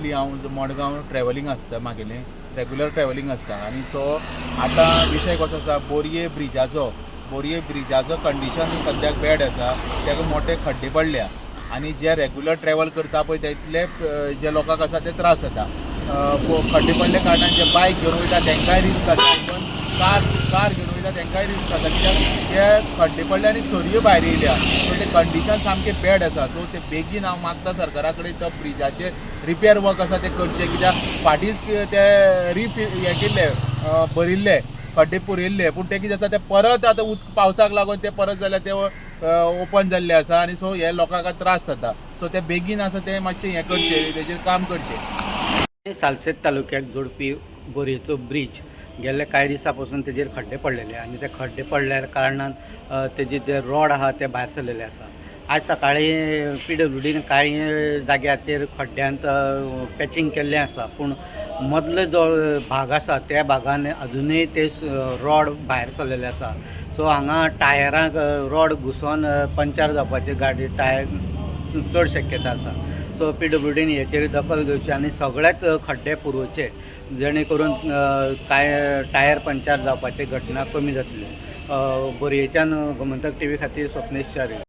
Daily हांव Madgaon travelling आसता, म्हागेलें regular travelling आसता. आनी सो आतां विशय कसो आसा, बोरये ब्रिजाचो कंडिशन सद्याक बॅड आसा. ताका मोठे खड्डे पडल्या आनी जे रेगुलर ट्रॅव्हल करता पळय तितले जे लोकांक आसा ते त्रास जाता. खड्डे पडल्या कारणान जे बायक घेवन वयता तांकांय रिस्क आसा, इवन कार घेवन वयता तांकांय रिस्क आसा, कित्याक ते खड्डे पडले आनी सरयो भायर येयल्या. सो ते कंडिशन सामकें बॅड आसा. सो ते बेगीन हांव मागता सरकारा कडेन तो ब्रिजाचे रिपेर वर्क आसा ते करचे, कित्याक फाटींच ते हे केल्ले भरिल्ले खड्डे पुरयल्ले, पूण ते कितें जाता ते परत आतां पावसाक लागून ते परत जाल्यार ते ओपन जाल्ले आसा आनी सो हे लोकांक त्रास जाता. सो ते बेगीन आसा ते मातशें हें करचें, तेजेर काम करचें. सालसेत तालुक्याक जोडपी बोरयेचो ब्रिज गेल्ले कांय दिसां पासून तेजेर खड्डे पडलेले आनी ते खड्डे पडल्या कारणान तेजे जे रॉड आहा ते भायर सरलेले आसा. आज सकाळीं PWDन कांय जाग्याचेर खड्ड्यांत पॅचिंग केल्लें आसा, पूण मदलो जो भाग आसा त्या भागान अजुनूय ते रॉड भायर सरलेले आसा. सो हांगा टायरांक रॉड घुसोन पंक्चर जावपाची गाडी टायर चड शक्यता आसा. सो PWDन हेचेर दखल घेवची आनी सगळेच खड्डे पुरोवचे, जेणे करून काय टायर पंक्चर जावपाची घटना कमी जातली. बोरयेच्यान गोमंतक TV खातीर स्वप्नेश च्यारी.